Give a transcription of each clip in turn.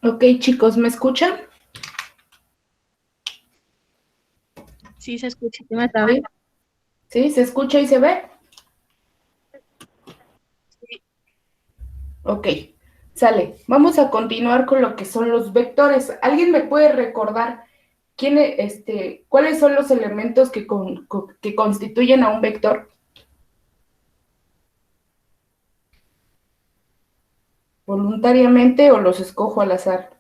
Ok, chicos, ¿me escuchan? Sí, se escucha. ¿Sí me está bien? ¿Sí? ¿Se escucha y se ve? Sí. Ok, sale. Vamos a continuar con lo que son los vectores. ¿Alguien me puede recordar cuáles son los elementos que constituyen a un vector? ¿Voluntariamente o los escojo al azar?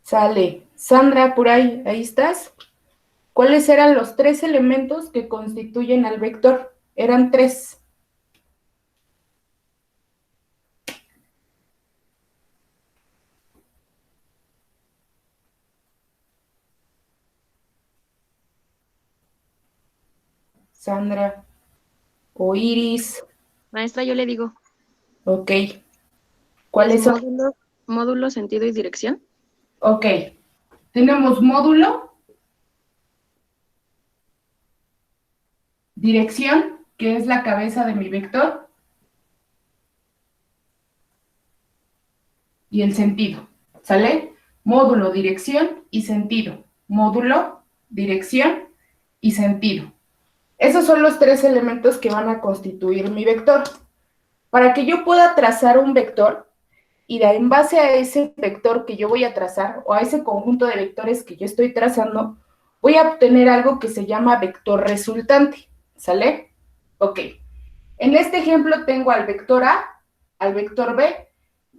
Sale. Sandra, por ahí estás. ¿Cuáles eran los tres elementos que constituyen al vector? Eran tres. Sandra o Iris. Maestra, yo le digo, Ok. es ¿Cuáles son? módulo, sentido y dirección. Ok. Tenemos módulo, dirección, que es la cabeza de mi vector, y el sentido. ¿Sale? Módulo, dirección y sentido. Módulo, dirección y sentido. Esos son los tres elementos que van a constituir mi vector. Para que yo pueda trazar un vector, y en base a ese vector que yo voy a trazar, o a ese conjunto de vectores que yo estoy trazando, voy a obtener algo que se llama vector resultante. ¿Sale? Ok. En este ejemplo tengo al vector A, al vector B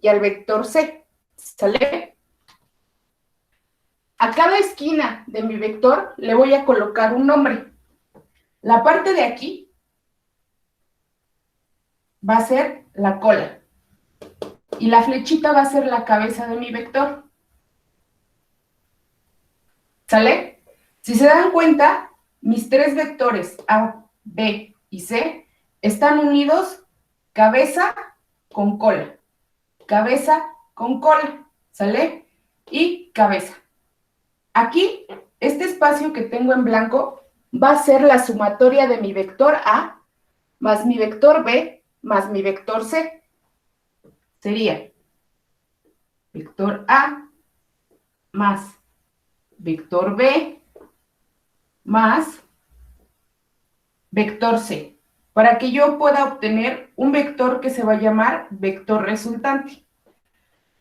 y al vector C. ¿Sale? A cada esquina de mi vector le voy a colocar un nombre. La parte de aquí va a ser la cola y la flechita va a ser la cabeza de mi vector. ¿Sale? Si se dan cuenta, mis tres vectores A, B y C están unidos cabeza con cola, cabeza con cola, ¿sale? Y cabeza. Aquí, este espacio que tengo en blanco va a ser la sumatoria de mi vector A más mi vector B más mi vector C. Sería vector A más vector B más vector C, para que yo pueda obtener un vector que se va a llamar vector resultante.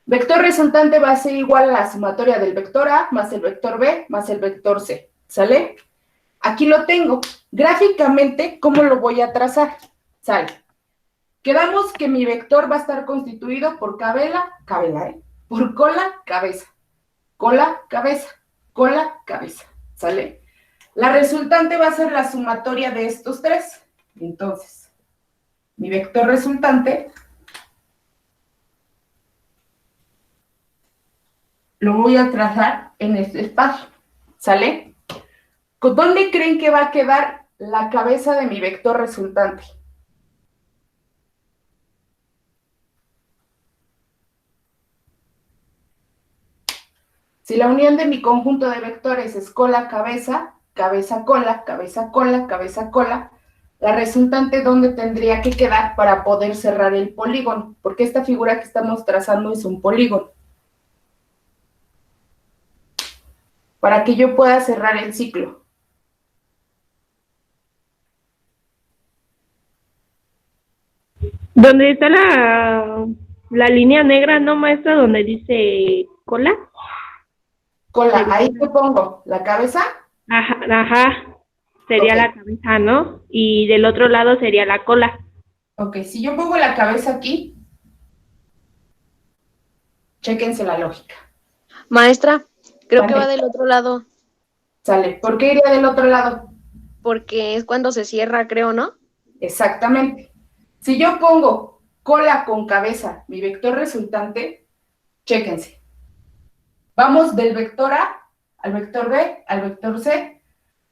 Vector resultante va a ser igual a la sumatoria del vector A más el vector B más el vector C. ¿Sale? Aquí lo tengo. Gráficamente, ¿cómo lo voy a trazar? Sale. Quedamos que mi vector va a estar constituido por por cola, cabeza, cola, cabeza, cola, cabeza. ¿Sale? La resultante va a ser la sumatoria de estos tres. Entonces, mi vector resultante lo voy a trazar en este espacio. ¿Sale? ¿Dónde creen que va a quedar la cabeza de mi vector resultante? Si la unión de mi conjunto de vectores es cola, cabeza, cabeza, cola, cabeza, cola, cabeza, cola, la resultante, ¿dónde tendría que quedar para poder cerrar el polígono? Porque esta figura que estamos trazando es un polígono. Para que yo pueda cerrar el ciclo. ¿Dónde está la línea negra, no, maestra, donde dice cola? Cola, Sería, ahí te pongo la cabeza. ajá, sería Ok, la cabeza, ¿no? Y del otro lado sería la cola. ok, si yo pongo la cabeza aquí, chéquense la lógica. Maestra, creo que va Sale, del otro lado, sale. ¿Por qué iría del otro lado? porque es cuando se cierra, creo, ¿no? Exactamente. Si yo pongo cola con cabeza, mi vector resultante, chéquense. Vamos del vector A al vector B, al vector C,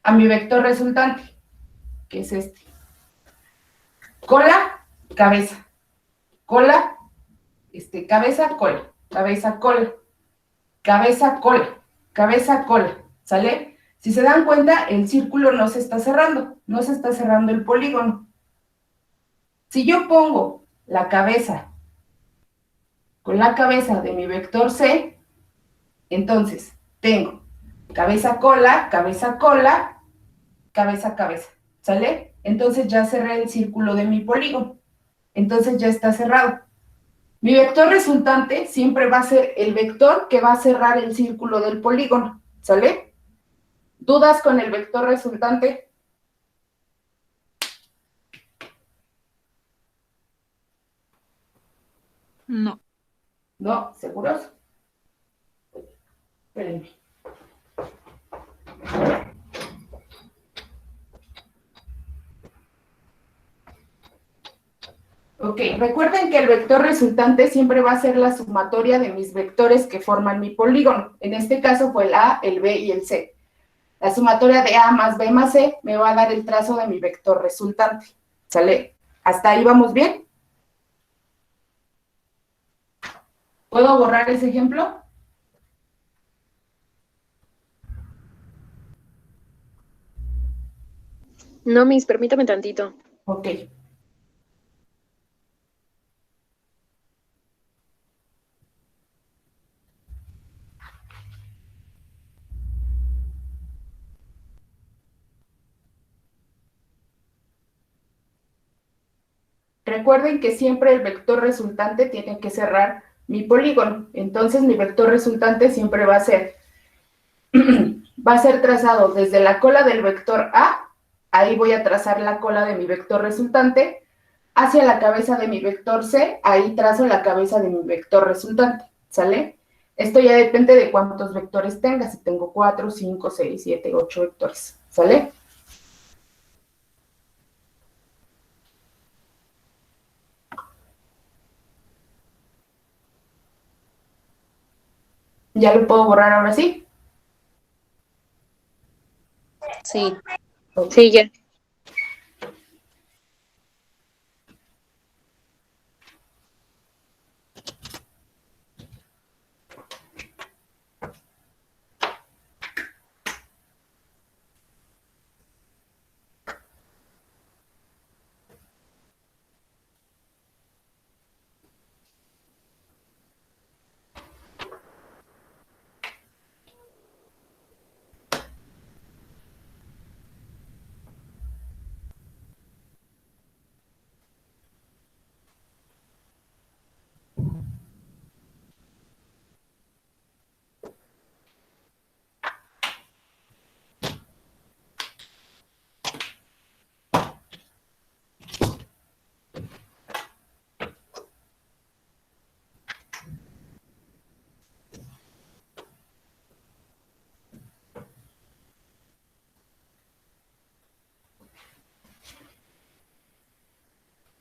a mi vector resultante, que es este. Cola, cabeza. Cola, cabeza, cola. Cabeza, cola. Cabeza, cola. Cabeza, cola. ¿Sale? Si se dan cuenta, el círculo no se está cerrando, no se está cerrando el polígono. Si yo pongo la cabeza con la cabeza de mi vector C, entonces tengo cabeza, cola, cabeza, cola, cabeza, cabeza, ¿sale? Entonces ya cerré el círculo de mi polígono. Entonces ya está cerrado. Mi vector resultante siempre va a ser el vector que va a cerrar el círculo del polígono, ¿sale? ¿Dudas con el vector resultante? No. ¿No? ¿Seguros? Espérenme. Ok, recuerden que el vector resultante siempre va a ser la sumatoria de mis vectores que forman mi polígono. En este caso fue el A, el B y el C. La sumatoria de A más B más C me va a dar el trazo de mi vector resultante. ¿Sale? ¿Hasta ahí vamos bien? ¿Puedo borrar ese ejemplo? No, Miss, permítame tantito. Ok. Recuerden que siempre el vector resultante tiene que cerrar mi polígono. Entonces mi vector resultante siempre va a ser trazado desde la cola del vector A, ahí voy a trazar la cola de mi vector resultante, hacia la cabeza de mi vector C, ahí trazo la cabeza de mi vector resultante, ¿sale? Esto ya depende de cuántos vectores tenga, si tengo 4, 5, 6, 7, 8 vectores, ¿sale? ¿Ya lo puedo borrar ahora sí? Sí. Ok. Sí, ya.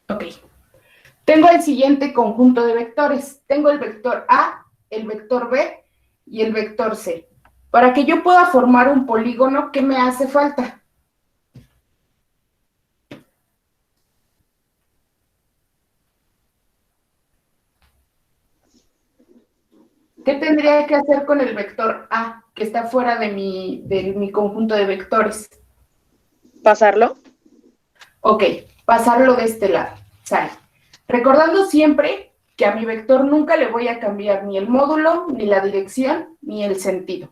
Ok. Tengo el siguiente conjunto de vectores. Tengo el vector A, el vector B y el vector C. Para que yo pueda formar un polígono, ¿qué me hace falta? ¿Qué tendría que hacer con el vector A, que está fuera de mi conjunto de vectores? ¿Pasarlo? Ok, pasarlo de este lado. Sale. Recordando siempre que a mi vector nunca le voy a cambiar ni el módulo, ni la dirección, ni el sentido.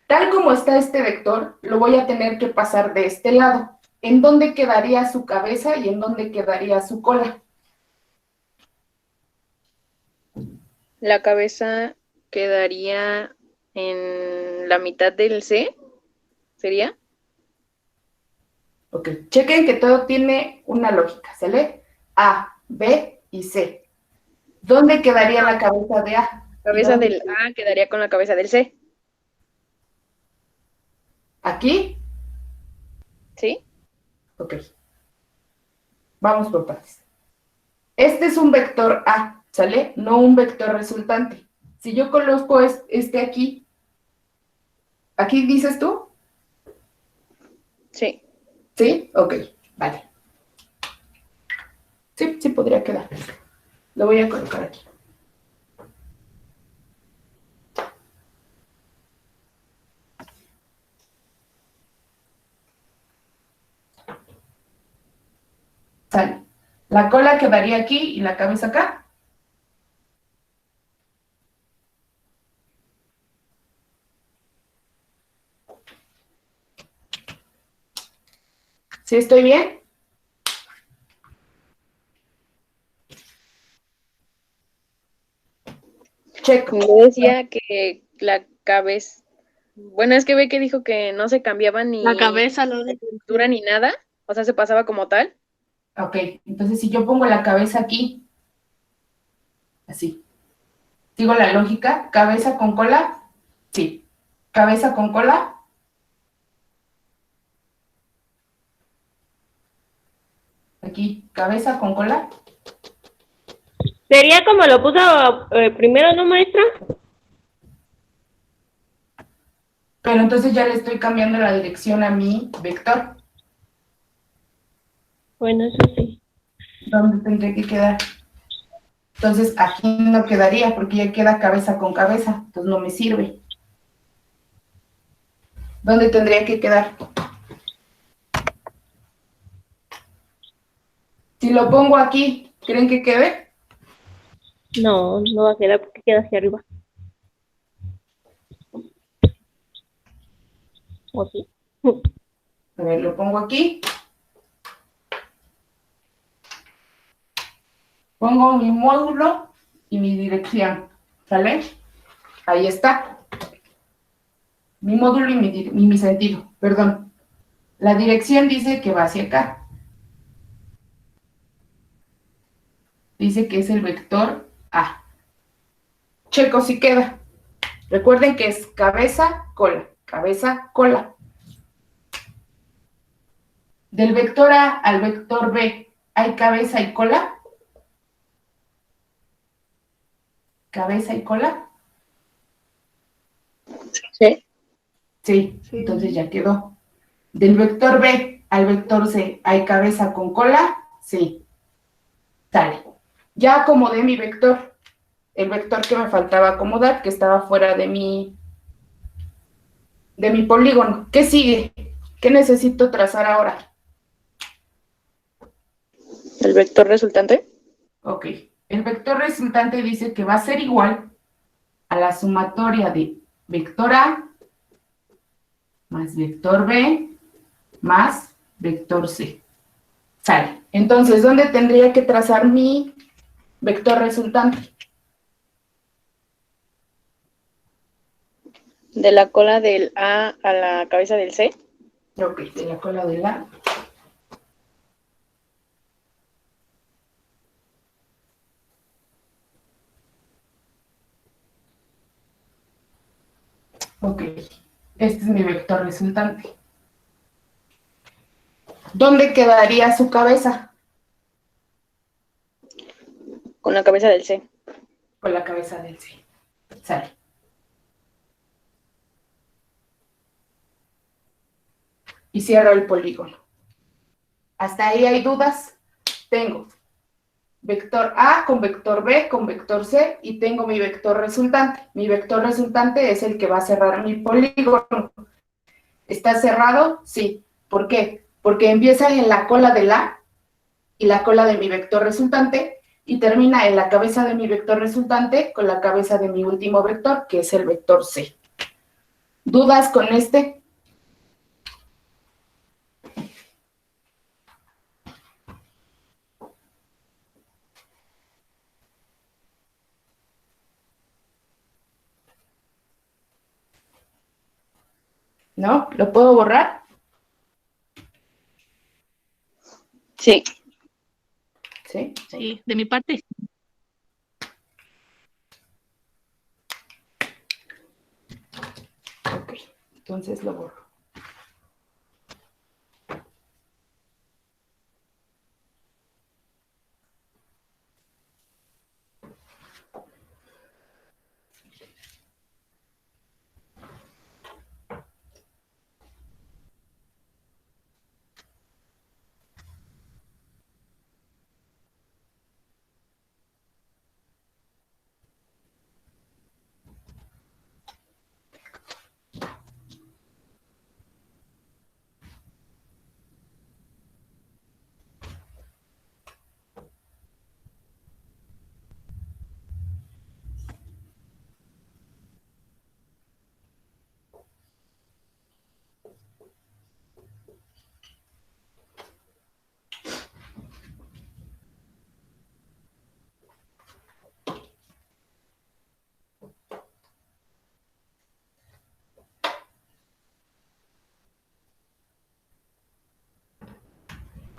Tal como está este vector, lo voy a tener que pasar de este lado. ¿En dónde quedaría su cabeza y en dónde quedaría su cola? La cabeza quedaría en la mitad del C, ¿sería? Ok, chequen que todo tiene una lógica, ¿sale? A, B y C. ¿Dónde quedaría la cabeza de A? La cabeza del A quedaría con la cabeza del C, ¿Aquí? ¿sí? Ok. Vamos por partes. Este es un vector A, ¿sale? No un vector resultante. Si yo conozco este aquí, ¿aquí dices tú? Sí. ¿Sí? Ok, vale. Sí, sí podría quedar. Lo voy a colocar aquí. La cola quedaría aquí y la cabeza acá. ¿Sí estoy bien? Checo. Yo decía que la cabeza, bueno, es que ve que dijo que no se cambiaba ni La cabeza lo de de... postura ni nada, o sea, se pasaba como tal. Ok, entonces si yo pongo la cabeza aquí, así, sigo la lógica, cabeza con cola, sí, cabeza con cola, aquí, cabeza con cola, Sería como lo puso primero, ¿no, maestra? pero entonces ya le estoy cambiando la dirección a mi vector. Bueno, eso sí. ¿Dónde tendría que quedar? Entonces aquí no quedaría porque ya queda cabeza con cabeza, entonces no me sirve. ¿Dónde tendría que quedar? Si lo pongo aquí, ¿creen que quede? No, no va a quedar porque queda hacia arriba. ¿O sí? A ver, lo pongo aquí. Pongo mi módulo y mi dirección, ¿sale? Ahí está. Mi módulo y mi sentido, perdón. La dirección dice que va hacia acá. Dice que es el vector A. Checo si queda. Recuerden que es cabeza, cola, cabeza, cola. Del vector A al vector B, ¿hay cabeza y cola? ¿Cabeza y cola? Sí. Sí, entonces ya quedó. Del vector B al vector C, ¿hay cabeza con cola? Sí, sale. Ya acomodé mi vector, el vector que me faltaba acomodar, que estaba fuera de mi polígono. ¿Qué sigue? ¿Qué necesito trazar ahora? El vector resultante. Ok, el vector resultante dice que va a ser igual a la sumatoria de vector A más vector B más vector C. Sale. Entonces, ¿dónde tendría que trazar mi vector resultante? De la cola del A a la cabeza del C. Ok, de la cola de la. Ok, este es mi vector resultante. ¿Dónde quedaría su cabeza? Con la cabeza del C. Con la cabeza del C. Sale. Y cierro el polígono. ¿Hasta ahí hay dudas? Tengo vector A con vector B con vector C y tengo mi vector resultante. Mi vector resultante es el que va a cerrar mi polígono. ¿Está cerrado? Sí. ¿Por qué? Porque empieza en la cola del A y la cola de mi vector resultante y termina en la cabeza de mi vector resultante con la cabeza de mi último vector, que es el vector C. ¿Dudas con este? ¿No? ¿Lo puedo borrar? Sí. Sí. Sí, de mi parte. Ok, entonces lo borro.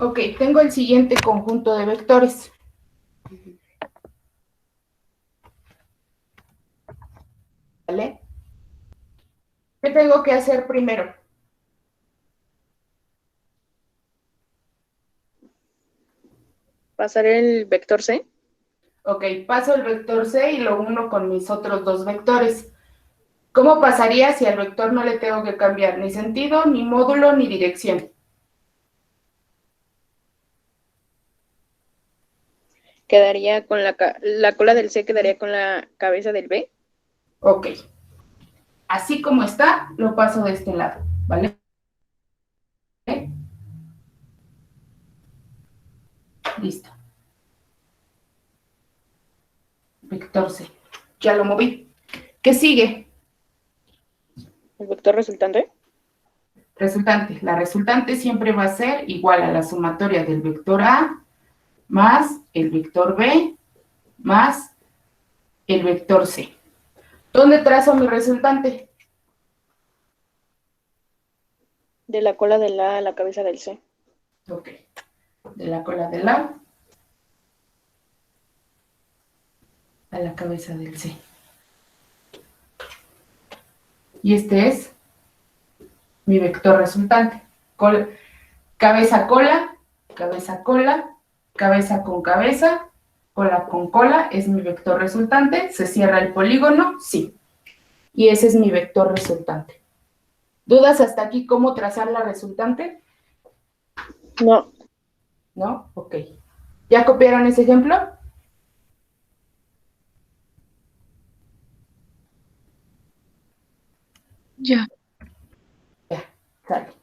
Ok, tengo el siguiente conjunto de vectores. ¿Vale? ¿Qué tengo que hacer primero? Pasar el vector C. Ok, paso el vector C y lo uno con mis otros dos vectores. ¿Cómo pasaría si al vector no le tengo que cambiar ni sentido, ni módulo, ni dirección? Quedaría con la cola del C quedaría con la cabeza del B. Ok. Así como está, lo paso de este lado, ¿vale? Listo. Vector C. Ya lo moví. ¿Qué sigue? El vector resultante. Resultante. La resultante siempre va a ser igual a la sumatoria del vector A más el vector B más el vector C. ¿Dónde trazo mi resultante? De la cola del A a la cabeza del C. Ok. De la cola del A a la cabeza del C. Y este es mi vector resultante. Cabeza, cola, cabeza, cola, cabeza con cabeza, cola con cola, es mi vector resultante. ¿Se cierra el polígono? Sí. Y ese es mi vector resultante. ¿Dudas hasta aquí cómo trazar la resultante? No. ¿No? Ok. ¿Ya copiaron ese ejemplo? Ya. Ya, sale.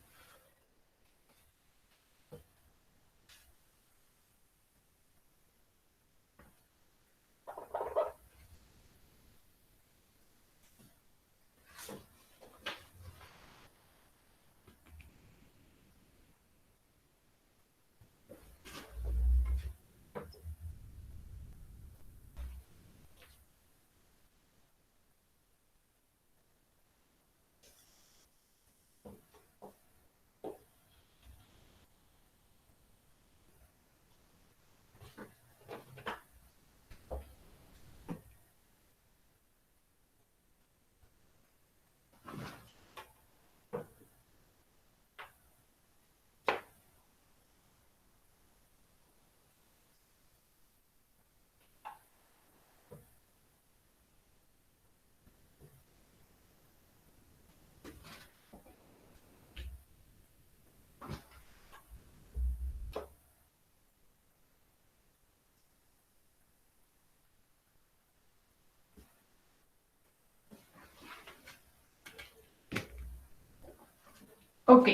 Ok.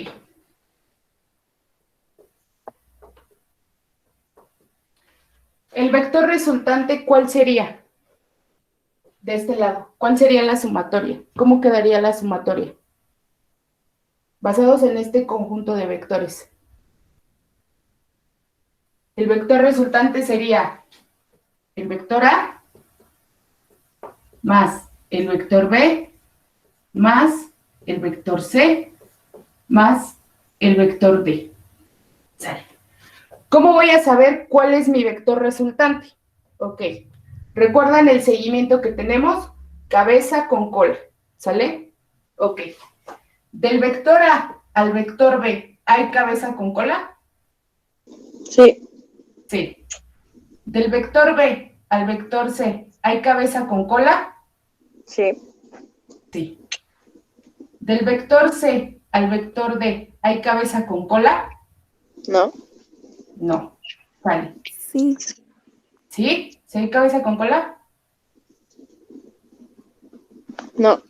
El vector resultante, ¿cuál sería? De este lado. ¿Cuál sería la sumatoria? ¿Cómo quedaría la sumatoria? Basados en este conjunto de vectores. El vector resultante sería el vector A más el vector B más el vector C más el vector D. ¿Sale? ¿Cómo voy a saber cuál es mi vector resultante? Ok. ¿Recuerdan el seguimiento que tenemos? Cabeza con cola. ¿Sale? Ok. Del vector A al vector B, ¿hay cabeza con cola? Sí. Sí. Del vector B al vector C, ¿hay cabeza con cola? Sí. Sí. Del vector C al vector D, ¿hay cabeza con cola? No. No. Vale. Sí. ¿Sí? ¿Sí hay cabeza con cola? No.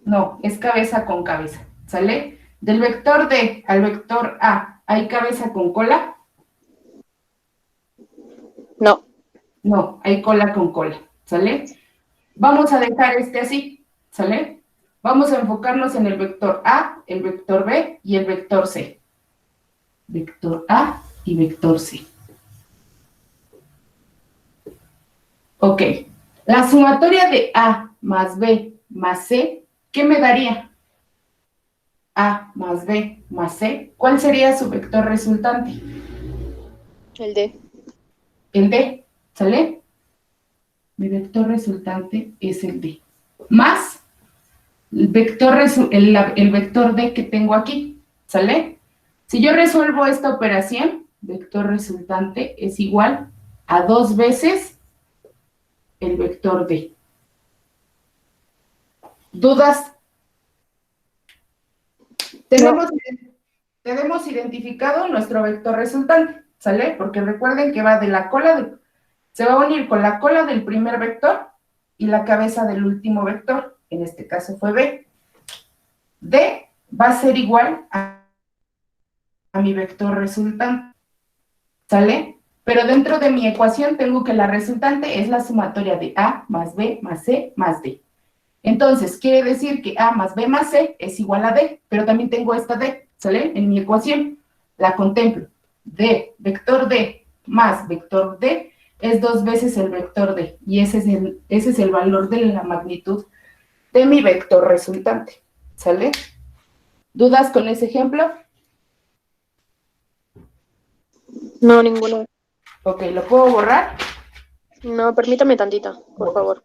No, es cabeza con cabeza. ¿Sale? Del vector D al vector A, ¿hay cabeza con cola? No. No, hay cola con cola. ¿Sale? Vamos a dejar este así. ¿Sale? Vamos a enfocarnos en el vector A, el vector B y el vector C. Vector A y vector C. Ok. La sumatoria de A más B más C, ¿qué me daría? A más B más C. ¿Cuál sería su vector resultante? El D. El D, ¿sale? Mi vector resultante es el D. Más el vector D que tengo aquí, ¿sale? Si yo resuelvo esta operación, vector resultante es igual a 2 veces el vector D. ¿Dudas? Tenemos identificado nuestro vector resultante, ¿sale? Porque recuerden que va de la cola, se va a unir con la cola del primer vector y la cabeza del último vector, en este caso fue B. D va a ser igual a mi vector resultante, ¿sale? Pero dentro de mi ecuación tengo que la resultante es la sumatoria de A más B más C más D. Entonces, quiere decir que A más B más C es igual a D, pero también tengo esta D, ¿sale? En mi ecuación la contemplo. D, vector D más vector D es 2 veces el vector D, y ese es el valor de la magnitud de mi vector resultante, ¿sale? ¿Dudas con ese ejemplo? No, ninguno. Ok, ¿lo puedo borrar? No, permítame tantito, por favor.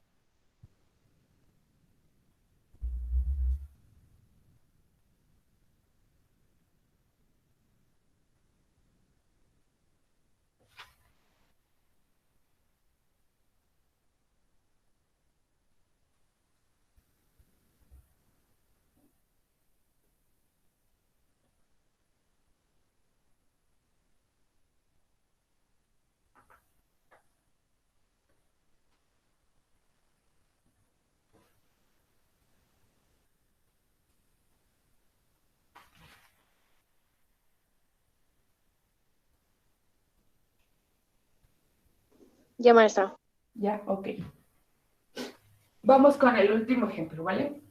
Ya, maestra. Ya, ok. Vamos con el último ejemplo, ¿vale?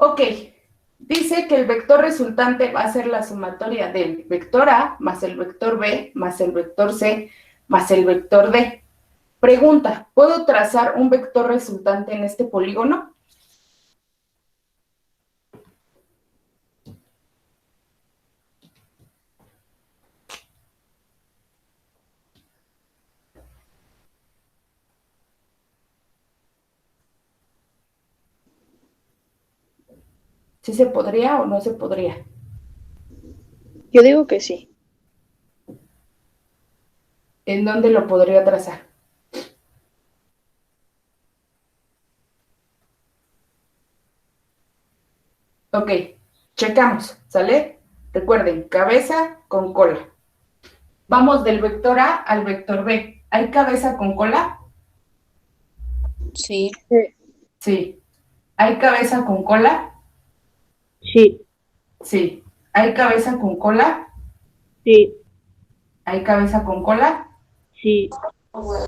Ok, dice que el vector resultante va a ser la sumatoria del vector A más el vector B más el vector C más el vector D. Pregunta, ¿puedo trazar un vector resultante en este polígono? ¿Sí se podría o no se podría? Yo digo que sí. ¿En dónde lo podría trazar? Ok, checamos, ¿sale? Recuerden, cabeza con cola. Vamos del vector A al vector B. ¿Hay cabeza con cola? Sí, Sí. ¿Hay cabeza con cola? Sí, Sí. ¿Hay cabeza con cola? sí, ¿Hay cabeza con cola? sí.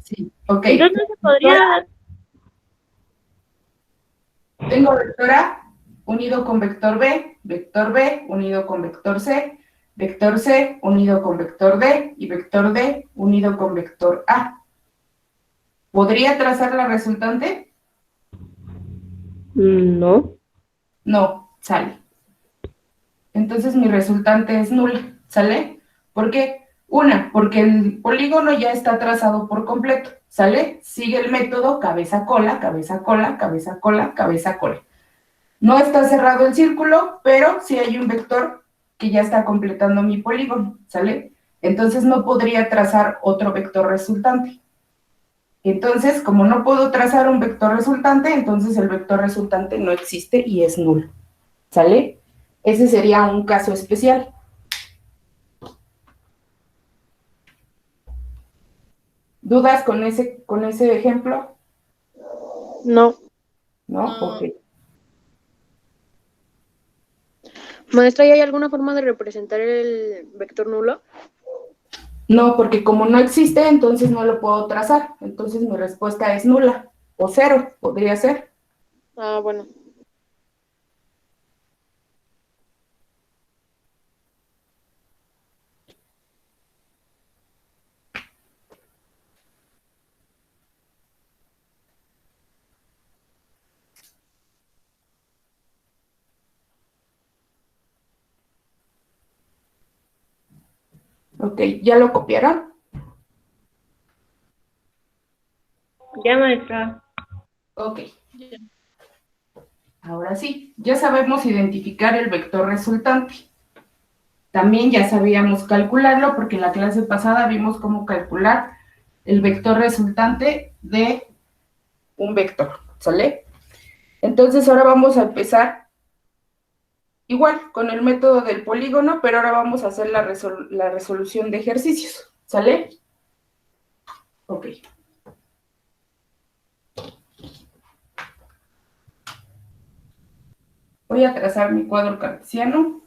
Sí. Ok. Entonces no se podría, Tengo vector A unido con vector B unido con vector C unido con vector D y vector D unido con vector A. ¿Podría trazar la resultante? no. No, sale. Entonces mi resultante es nula, ¿sale? ¿Por qué? Una, porque el polígono ya está trazado por completo, ¿sale? Sigue el método cabeza-cola, cabeza-cola, cabeza-cola, cabeza-cola. No está cerrado el círculo, pero sí hay un vector que ya está completando mi polígono, ¿sale? Entonces no podría trazar otro vector resultante. Entonces, como no puedo trazar un vector resultante, entonces el vector resultante no existe y es nulo, ¿sale? Ese sería un caso especial. ¿Dudas con ese ejemplo? No. ¿No? No. Ok. Maestra, ¿y hay alguna forma de representar el vector nulo? No, porque como no existe, entonces no lo puedo trazar. Entonces mi respuesta es nula o cero, podría ser. Ah, bueno. Ok, ¿ya lo copiaron? Ya, maestra. Ok. Ahora sí, ya sabemos identificar el vector resultante. También ya sabíamos calcularlo porque en la clase pasada vimos cómo calcular el vector resultante de un vector, ¿sale? Entonces ahora vamos a empezar igual con el método del polígono, pero ahora vamos a hacer la resolución de ejercicios, ¿sale? Ok. Voy a trazar mi cuadro cartesiano.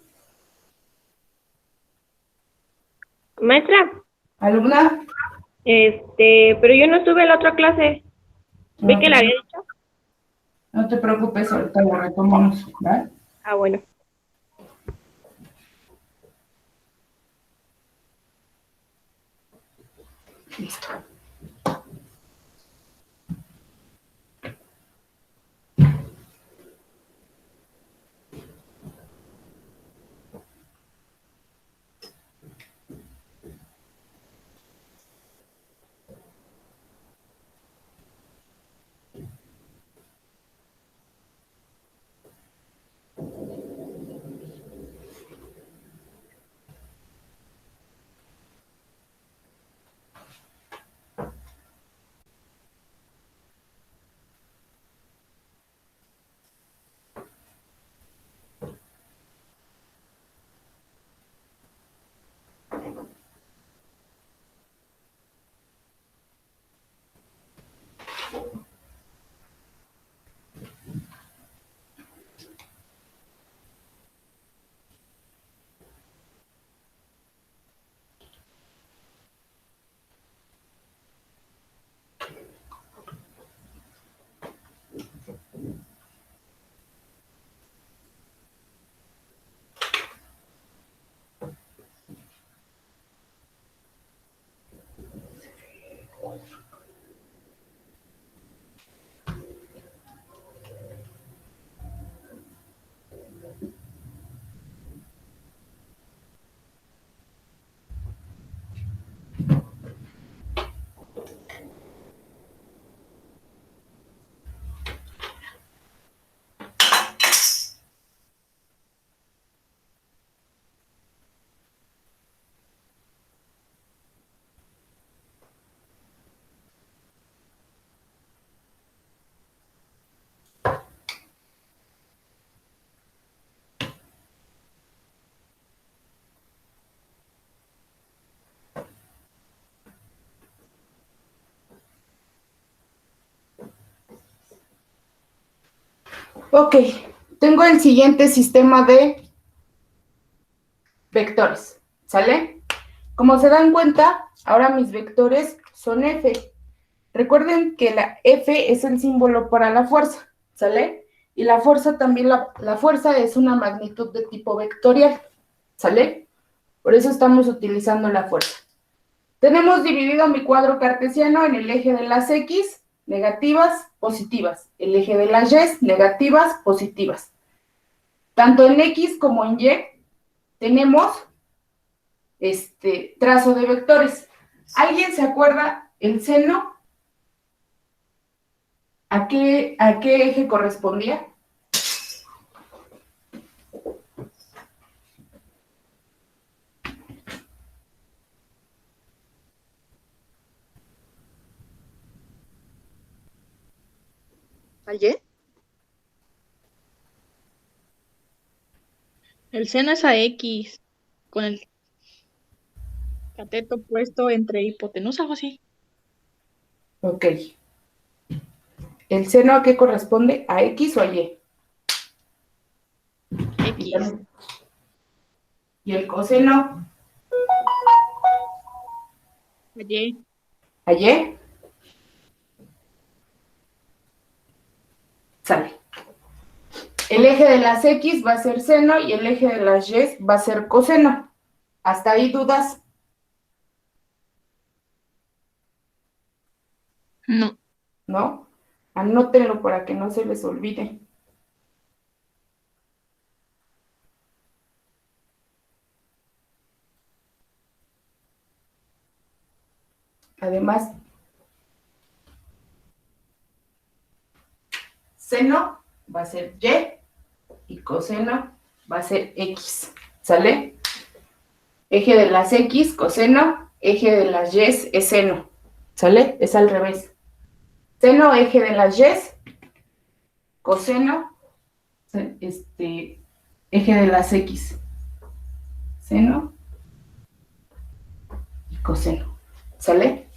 Maestra, Alumna, pero yo no estuve en la otra clase. ¿Ve no que te, la había dicho? no te preocupes, ahorita lo retomamos, ¿vale? Ah, bueno. Listo. Ok, tengo el siguiente sistema de vectores, ¿sale? Como se dan cuenta, ahora mis vectores son F. Recuerden que la F es el símbolo para la fuerza, ¿sale? Y la fuerza también, la fuerza es una magnitud de tipo vectorial, ¿sale? Por eso estamos utilizando la fuerza. Tenemos dividido mi cuadro cartesiano en el eje de las X, negativas, positivas. El eje de las Y, negativas, positivas. Tanto en X como en Y tenemos trazo de vectores. ¿Alguien se acuerda el seno? ¿A qué eje correspondía? ¿Al Y? El seno es a X, con el cateto puesto entre hipotenusa o así. Ok. ¿El seno a qué corresponde? ¿A X o a Y? X. ¿Y el coseno? Y. ¿A Y? Sale. El eje de las X va a ser seno y el eje de las Y va a ser coseno. ¿Hasta ahí dudas? No. ¿No? Anótenlo para que no se les olvide. Además, seno va a ser Y y coseno va a ser X. ¿Sale? Eje de las X, coseno, eje de las Y es seno. ¿Sale? Es al revés. Seno, eje de las Y, coseno, eje de las X. Seno y coseno. ¿Sale?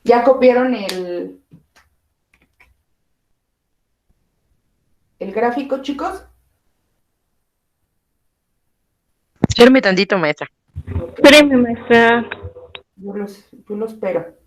¿Ya copiaron el gráfico, chicos? Espérame tantito, maestra. Espérenme, maestra. Yo lo espero.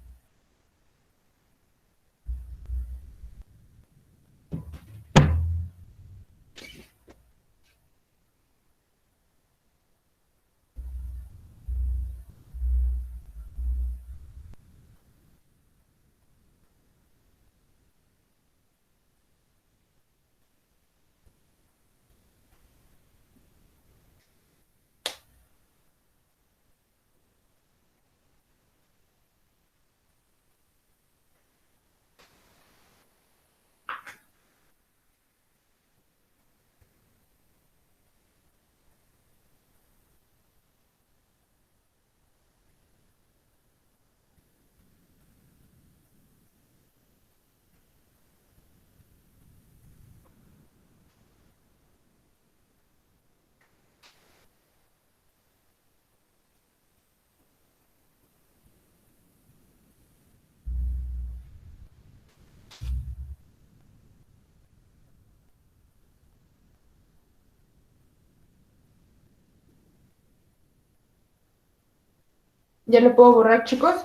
¿Ya lo puedo borrar, chicos?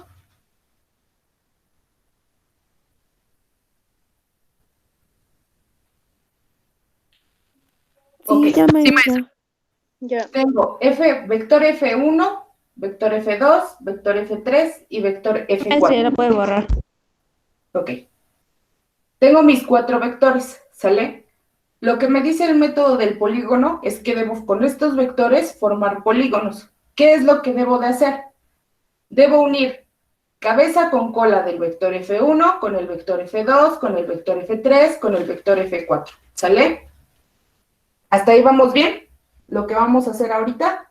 Sí, Ok. ya Sí, maestra. Ya. Tengo vector F1, vector F2, vector F3 y vector Maestra, ya F4. lo puede borrar. Ok. Tengo mis 4 vectores, ¿sale? Lo que me dice el método del polígono es que debo con estos vectores formar polígonos. ¿Qué es lo que debo de hacer? Debo unir cabeza con cola del vector F1 con el vector F2, con el vector F3, con el vector F4, ¿sale? ¿Hasta ahí vamos bien? Lo que vamos a hacer ahorita.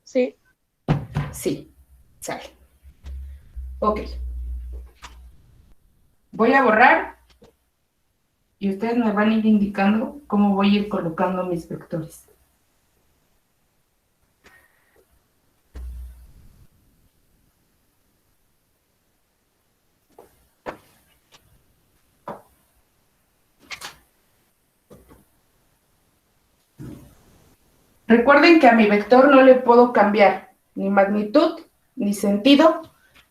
Sí. Sí, sale. Ok. Voy a borrar y ustedes me van a ir indicando cómo voy a ir colocando mis vectores. Recuerden que a mi vector no le puedo cambiar ni magnitud, ni sentido,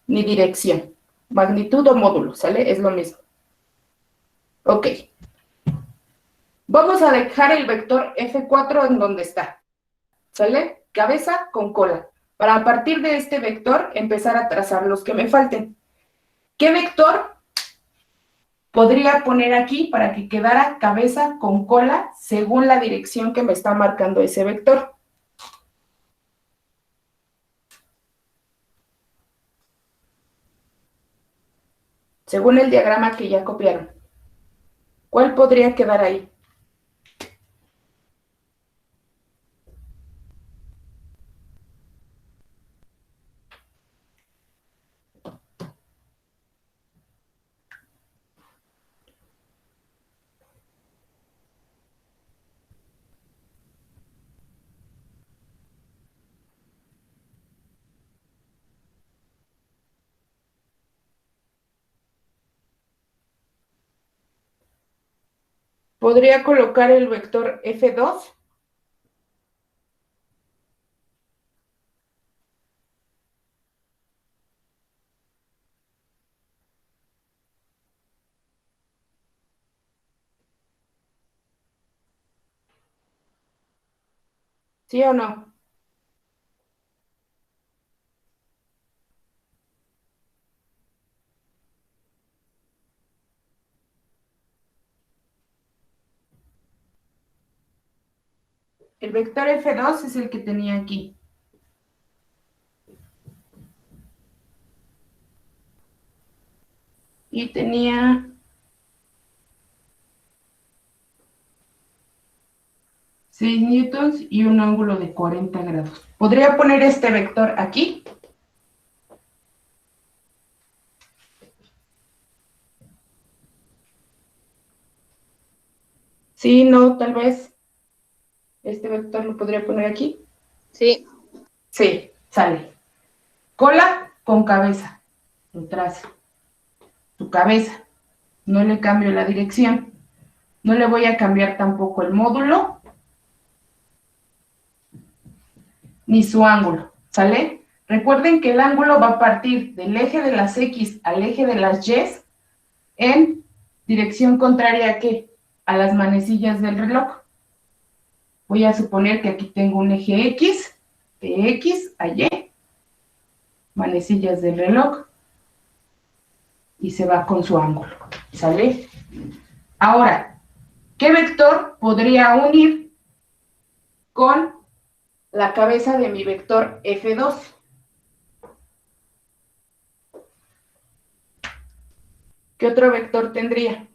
ni dirección. Magnitud o módulo, ¿sale? Es lo mismo. Ok. Vamos a dejar el vector F4 en donde está, ¿sale? Cabeza con cola. Para a partir de este vector empezar a trazar los que me falten. ¿Qué vector podría poner aquí para que quedara cabeza con cola según la dirección que me está marcando ese vector. Según el diagrama que ya copiaron. ¿Cuál podría quedar ahí? ¿Podría colocar el vector F2? ¿Sí o no? El vector F2 es el que tenía aquí. Y tenía 6 newtons y un ángulo de 40 grados. ¿Podría poner este vector aquí? Sí, no, tal vez. Este vector lo podría poner aquí. Sí, Sí, sale. Cola con cabeza. Lo trazo. Tu cabeza. No le cambio la dirección. No le voy a cambiar tampoco el módulo ni su ángulo. ¿Sale? Recuerden que el ángulo va a partir del eje de las X al eje de las Y en dirección contraria a ¿qué? A las manecillas del reloj. Voy a suponer que aquí tengo un eje X, de X a Y, manecillas del reloj, y se va con su ángulo. ¿Sale? Ahora, ¿qué vector podría unir con la cabeza de mi vector F2? ¿Qué otro vector tendría?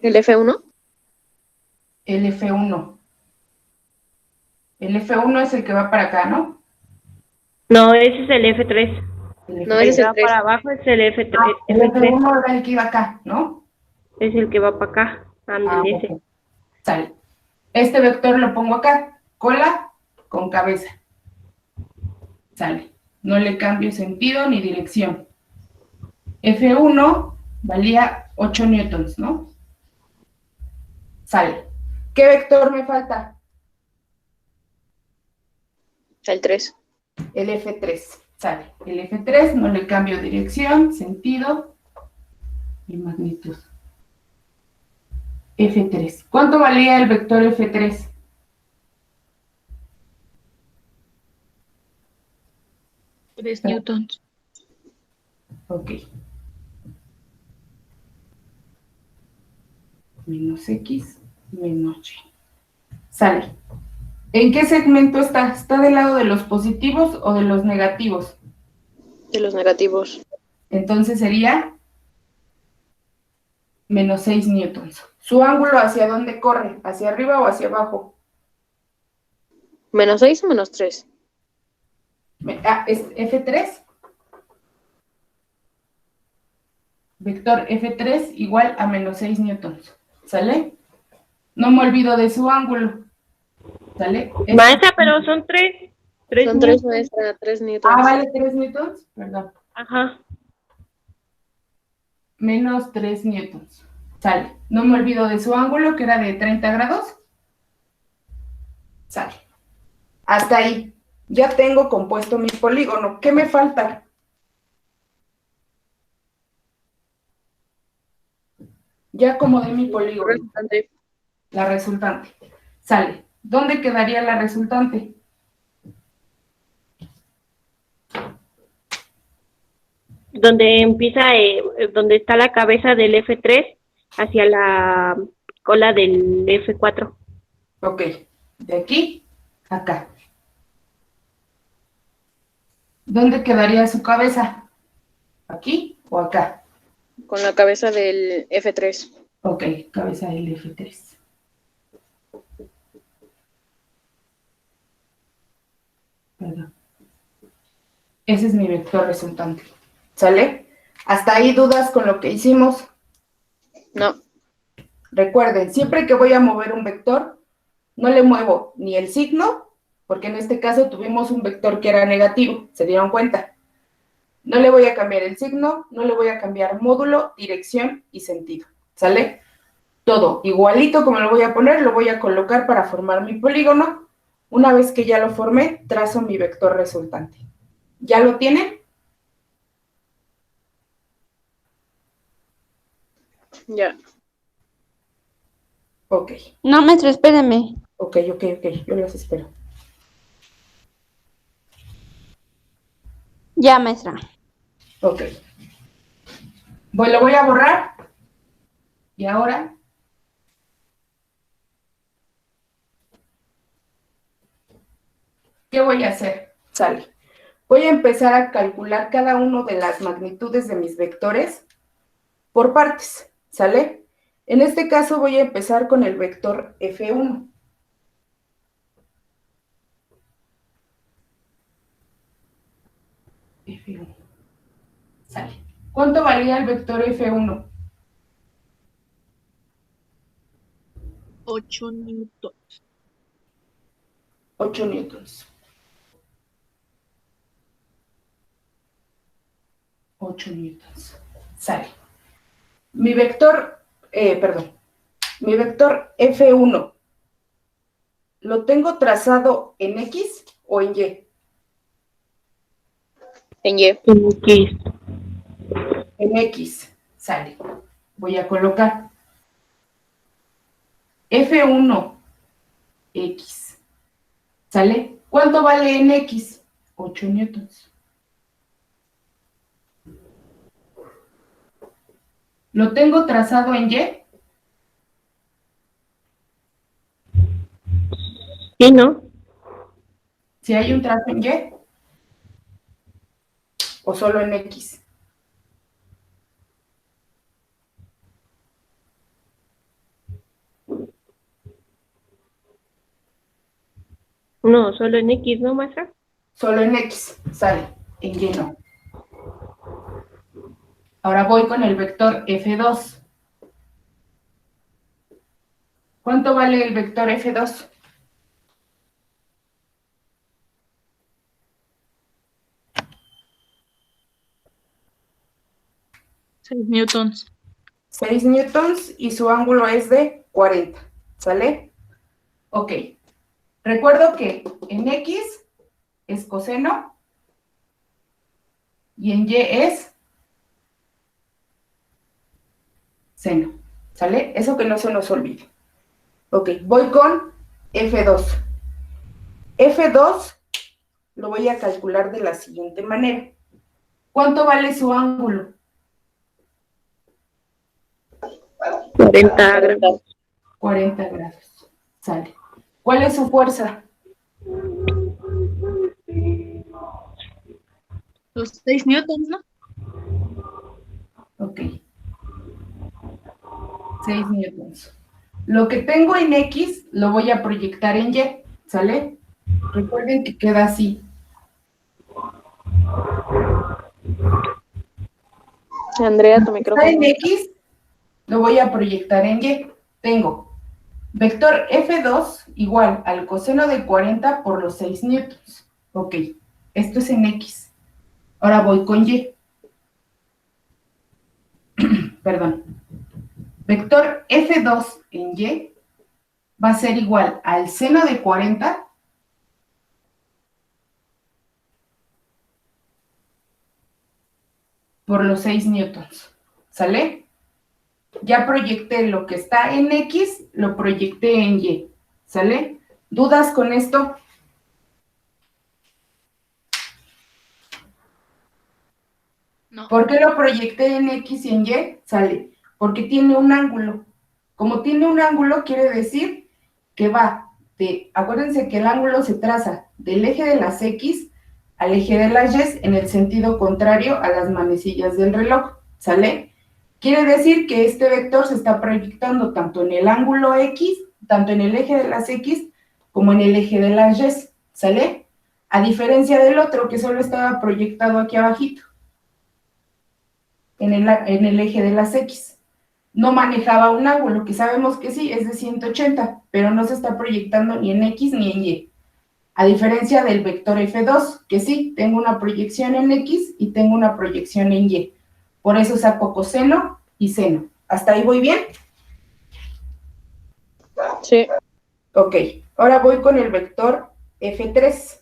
el F1. El F1. El F1 es el que va para acá, ¿no? No, ese es el F3. El No, F3. ese es El que el va 3. para abajo es el F3. El F3 F1 era el que iba acá, ¿no? es el que va para acá. Ah, Ándale, ese. ok. Sale. Este vector lo pongo acá, cola con cabeza. Sale. No le cambio sentido ni dirección. F1 valía 8 newtons, ¿no? Sale. ¿Qué vector me falta? El 3. El F3. Sale. El F3 no le cambio dirección, sentido y magnitud. F3. ¿Cuánto valía el vector F3? Tres newtons. Ok. Menos X, menos Y. Sale. ¿En qué segmento está? ¿Está del lado de los positivos o de los negativos? De los negativos. Entonces sería menos 6 newtons. ¿Su ángulo hacia dónde corre? ¿Hacia arriba o hacia abajo? ¿Menos 6 o menos 3? ¿Es F3? Vector F3 igual a menos 6 newtons. ¿Sale? No me olvido de su ángulo. ¿Sale? Maestra, pero son tres. Son 3, newtons. maestra, 3 newtons. Ah, vale 3 newtons. Perdón. Ajá. Menos 3 newtons. Sale. No me olvido de su ángulo, que era de 30 grados. Sale. Hasta ahí. Ya tengo compuesto mi polígono. ¿Qué me falta? Ya acomodé mi polígono. Resultante. La resultante. Sale. ¿Dónde quedaría la resultante? donde empieza, donde está la cabeza del F3 hacia la cola del F4. Ok, de aquí a acá. ¿Dónde quedaría su cabeza? ¿Aquí o acá? Con la cabeza del F3. Ok, cabeza del F3. Perdón. Ese es mi vector resultante. ¿Sale? ¿Hasta ahí dudas con lo que hicimos? No. Recuerden, siempre que voy a mover un vector, no le muevo ni el signo, porque en este caso tuvimos un vector que era negativo, ¿se dieron cuenta? No le voy a cambiar el signo, no le voy a cambiar módulo, dirección y sentido, ¿sale? Todo igualito como lo voy a poner, lo voy a colocar para formar mi polígono. Una vez que ya lo formé, trazo mi vector resultante. ¿Ya lo tienen? Ya. Ok, No, maestra, espérame. ok, yo los espero. Ya, maestra. Ok. Lo voy a borrar. Y ahora, ¿qué voy a hacer? Sale. Voy a empezar a calcular cada uno de las magnitudes de mis vectores por partes, ¿sale? En este caso voy a empezar con el vector F1. F1. Sale. ¿Cuánto valía el vector F1? 8 newtons. 8 newtons. 8 newtons. Sale. Mi vector F1, ¿lo tengo trazado en X o en Y? En Y. X. En X. Sale. Voy a colocar F1 X. ¿Sale? ¿Cuánto vale en X? 8 newtons. ¿Lo tengo trazado en Y? Sí, ¿no? Si hay un trazo en Y o solo en X. No, solo en X, ¿no, maestra? Solo en X. Sale. En Y no. Ahora voy con el vector F2. ¿Cuánto vale el vector F2? Seis newtons. 6 newtons y su ángulo es de 40. ¿Sale? Ok. Recuerdo que en X es coseno y en Y es seno. ¿Sale? Eso que no se nos olvide. Ok, voy con F2. F2 lo voy a calcular de la siguiente manera. ¿Cuánto vale su ángulo? 40 grados. 40 grados. Sale. ¿Cuál es su fuerza? Los 6 newtons, ¿no? Ok. 6 newtons. Lo que tengo en X lo voy a proyectar en Y. ¿Sale? Recuerden que queda así. Andrea, tu Está en micrófono. X, lo voy a proyectar en Y. Tengo vector F2 igual al coseno de 40 por los 6 newtons. Ok, esto es en X. Ahora voy con Y. Perdón. Vector F2 en Y va a ser igual al seno de 40 por los 6 newtons. ¿Sale? Ya proyecté lo que está en X, lo proyecté en Y. ¿Sale? ¿Dudas con esto? No. ¿Por qué lo proyecté en X y en Y? Sale, porque tiene un ángulo. Como tiene un ángulo, quiere decir que va de, acuérdense que el ángulo se traza del eje de las X al eje de las Y en el sentido contrario a las manecillas del reloj, ¿sale? Quiere decir que este vector se está proyectando tanto en el ángulo X, tanto en el eje de las X, como en el eje de las Y, ¿sale? A diferencia del otro que solo estaba proyectado aquí abajito, en el eje de las X. No manejaba un ángulo, que sabemos que sí, es de 180, pero no se está proyectando ni en X ni en Y. A diferencia del vector F2, que sí, tengo una proyección en X y tengo una proyección en Y. Por eso saco coseno y seno. ¿Hasta ahí voy bien? Sí. Ok, ahora voy con el vector F3.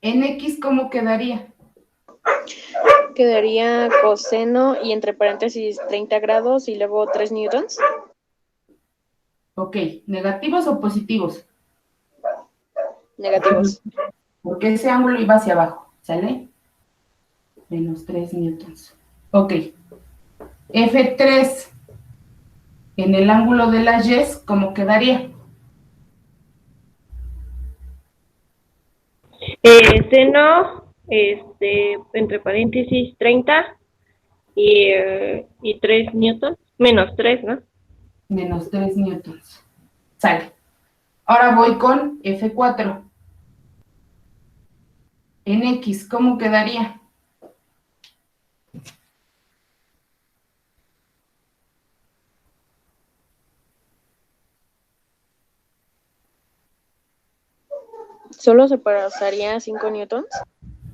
En X, ¿cómo quedaría? Quedaría coseno y entre paréntesis 30 grados y luego 3 newtons. Ok, ¿negativos o positivos? Negativos. Porque ese ángulo iba hacia abajo, ¿sale? Menos 3 newtons. Ok. F3 en el ángulo de las Y, ¿cómo quedaría? Seno, entre paréntesis 30 y 3 newtons, menos 3, ¿no? Menos 3 newtons. Sale. Ahora voy con F4. En X, ¿cómo quedaría? Solo se pasaría 5 newtons.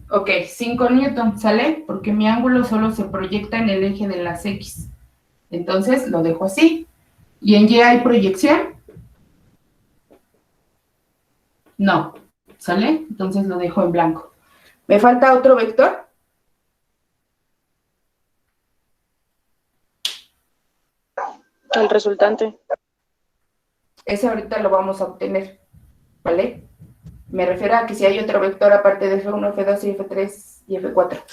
Ok, 5 newtons, ¿sale? Porque mi ángulo solo se proyecta en el eje de las X. Entonces lo dejo así. ¿Y en Y hay proyección? No, ¿sale? Entonces lo dejo en blanco. ¿Me falta otro vector? El resultante. Ese ahorita lo vamos a obtener, ¿vale? Me refiero a que si hay otro vector aparte de F1, F2 y F3 y F4.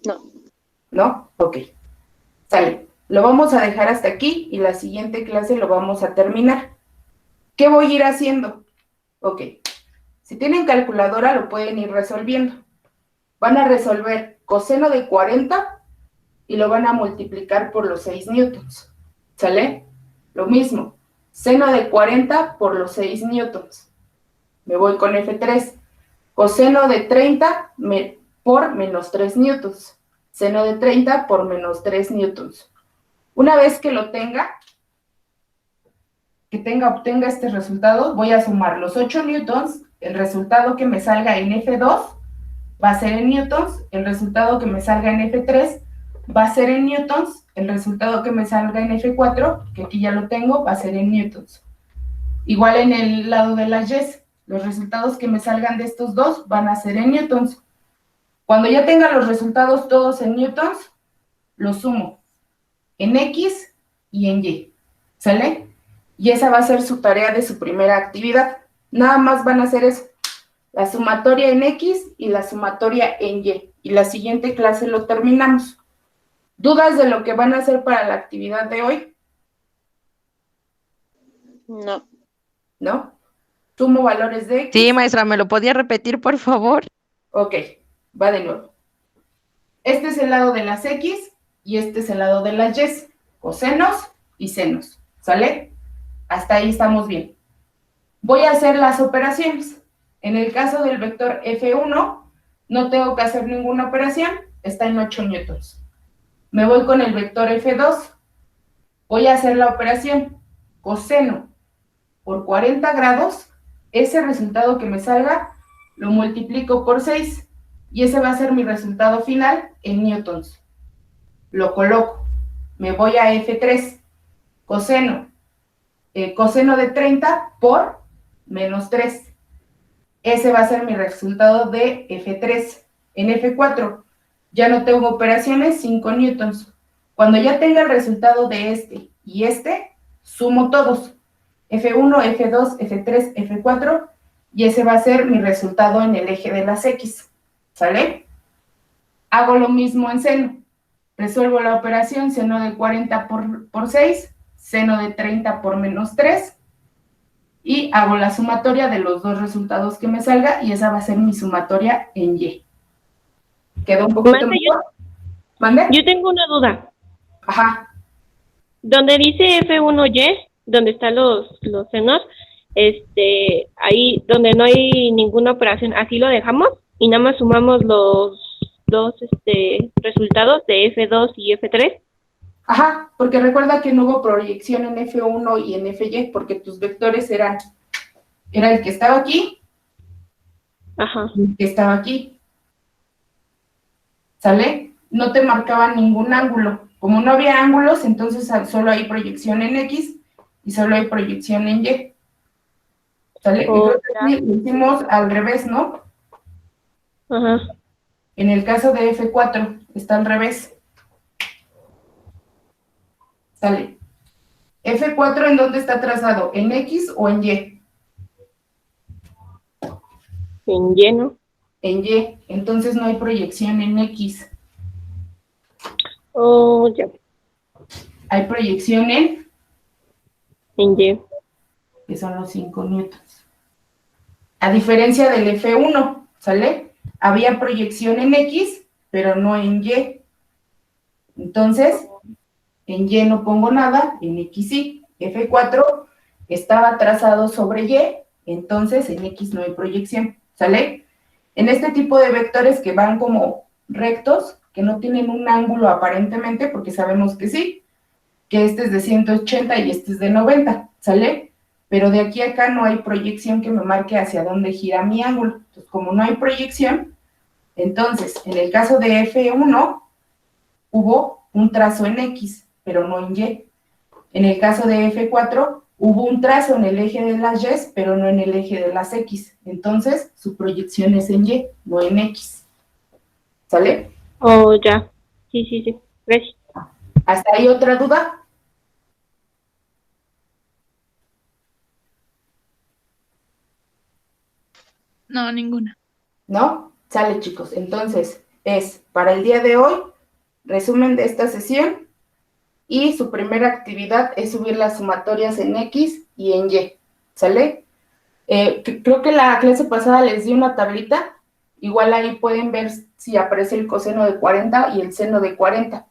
No. ¿No? Ok. Sale. Lo vamos a dejar hasta aquí y la siguiente clase lo vamos a terminar. ¿Qué voy a ir haciendo? Ok. Si tienen calculadora lo pueden ir resolviendo. Van a resolver coseno de 40 y lo van a multiplicar por los 6 newtons. ¿Sale? Lo mismo. Seno de 40 por los 6 newtons. Me voy con F3. Coseno de 30 por menos 3 newtons. Seno de 30 por menos 3 newtons. Una vez que lo tenga, obtenga este resultado, voy a sumar los 8 newtons, el resultado que me salga en F2 va a ser en newtons, el resultado que me salga en F3 va a ser en newtons, el resultado que me salga en F4, que aquí ya lo tengo, va a ser en newtons. Igual en el lado de las Y, los resultados que me salgan de estos dos van a ser en newtons. Cuando ya tenga los resultados todos en newtons, los sumo en X y en Y, ¿sale? Y esa va a ser su tarea de su primera actividad. Nada más van a hacer eso, la sumatoria en X y la sumatoria en Y. Y la siguiente clase lo terminamos. ¿Dudas de lo que van a hacer para la actividad de hoy? No. ¿No? Sumo valores de X. Sí, maestra, ¿me lo podía repetir, por favor? Ok, va de nuevo. Este es el lado de las X y este es el lado de las Y. Cosenos y senos, ¿sale? Hasta ahí estamos bien. Voy a hacer las operaciones. En el caso del vector F1, no tengo que hacer ninguna operación, está en 8 newtons. Me voy con el vector F2. Voy a hacer la operación. Coseno por 40 grados, ese resultado que me salga, lo multiplico por 6 y ese va a ser mi resultado final en newtons. Lo coloco. Me voy a F3. Coseno. Coseno de 30 por menos 3. Ese va a ser mi resultado de F3. En F4 ya no tengo operaciones, 5 newtons. Cuando ya tenga el resultado de este y este, sumo todos. F1, F2, F3, F4, y ese va a ser mi resultado en el eje de las X, ¿sale? Hago lo mismo en seno. Resuelvo la operación seno de 40 por 6, seno de 30 por menos 3, y hago la sumatoria de los dos resultados que me salga, y esa va a ser mi sumatoria en Y. ¿Quedó un poquito mejor? ¿Mande? Yo tengo una duda. Ajá. Donde dice F1Y, donde están los senos, ahí donde no hay ninguna operación, así lo dejamos y nada más sumamos los dos resultados de F2 y F3. Ajá, porque recuerda que no hubo proyección en F1 y en Fy, porque tus vectores era el que estaba aquí, Ajá. y el que estaba aquí. ¿Sale? No te marcaban ningún ángulo. Como no había ángulos, entonces solo hay proyección en X y solo hay proyección en Y. ¿Sale? Oh, Entonces sí, lo hicimos al revés, ¿no? Ajá. En el caso de F4 está al revés. ¿Sale? F4, ¿en dónde está trazado? ¿En X o en Y? En lleno. En Y. Entonces no hay proyección en X. Oh, ya. Hay proyección en, En Y. que son los 5 newtons. A diferencia del F1, ¿sale? Había proyección en X, pero no en Y. Entonces, en Y no pongo nada, en X sí. F4 estaba trazado sobre Y, entonces en X no hay proyección, ¿sale? En este tipo de vectores que van como rectos, que no tienen un ángulo aparentemente, porque sabemos que sí, que este es de 180 y este es de 90, ¿sale? Pero de aquí a acá no hay proyección que me marque hacia dónde gira mi ángulo. Entonces, como no hay proyección, entonces, en el caso de F1, hubo un trazo en X, pero no en Y. En el caso de F4, hubo un trazo en el eje de las Y, pero no en el eje de las X. Entonces, su proyección es en Y, no en X. ¿Sale? Oh, ya. Sí, sí, sí. Gracias. ¿Hasta ahí otra duda? No, ninguna. ¿No? Sale, chicos. Entonces, es para el día de hoy, resumen de esta sesión, y su primera actividad es subir las sumatorias en X y en Y. ¿Sale? Creo que la clase pasada les di una tablita, igual ahí pueden ver si aparece el coseno de 40 y el seno de 40.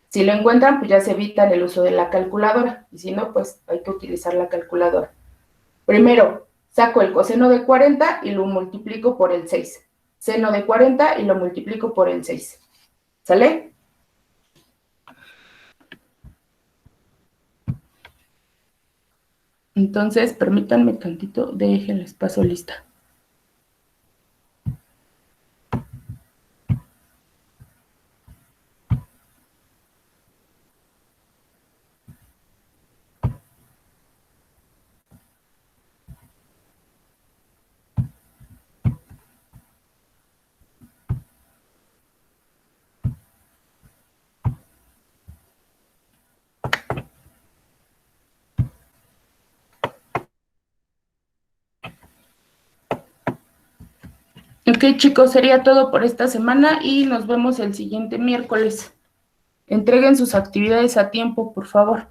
Si lo encuentran, pues ya se evitan el uso de la calculadora, y si no, pues hay que utilizar la calculadora. Primero, saco el coseno de 40 y lo multiplico por el 6. Seno de 40 y lo multiplico por el 6. ¿Sale? Entonces, permítanme tantito, déjenles paso lista. Ok, chicos, sería todo por esta semana y nos vemos el siguiente miércoles. Entreguen sus actividades a tiempo, por favor.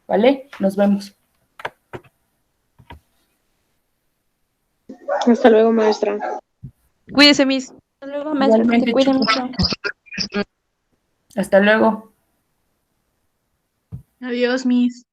¿Vale? Nos vemos. Hasta luego, maestra. Cuídese, Miss. Hasta luego, maestra, que se Igualmente, cuiden chicos. mucho. Hasta luego. Adiós, Miss.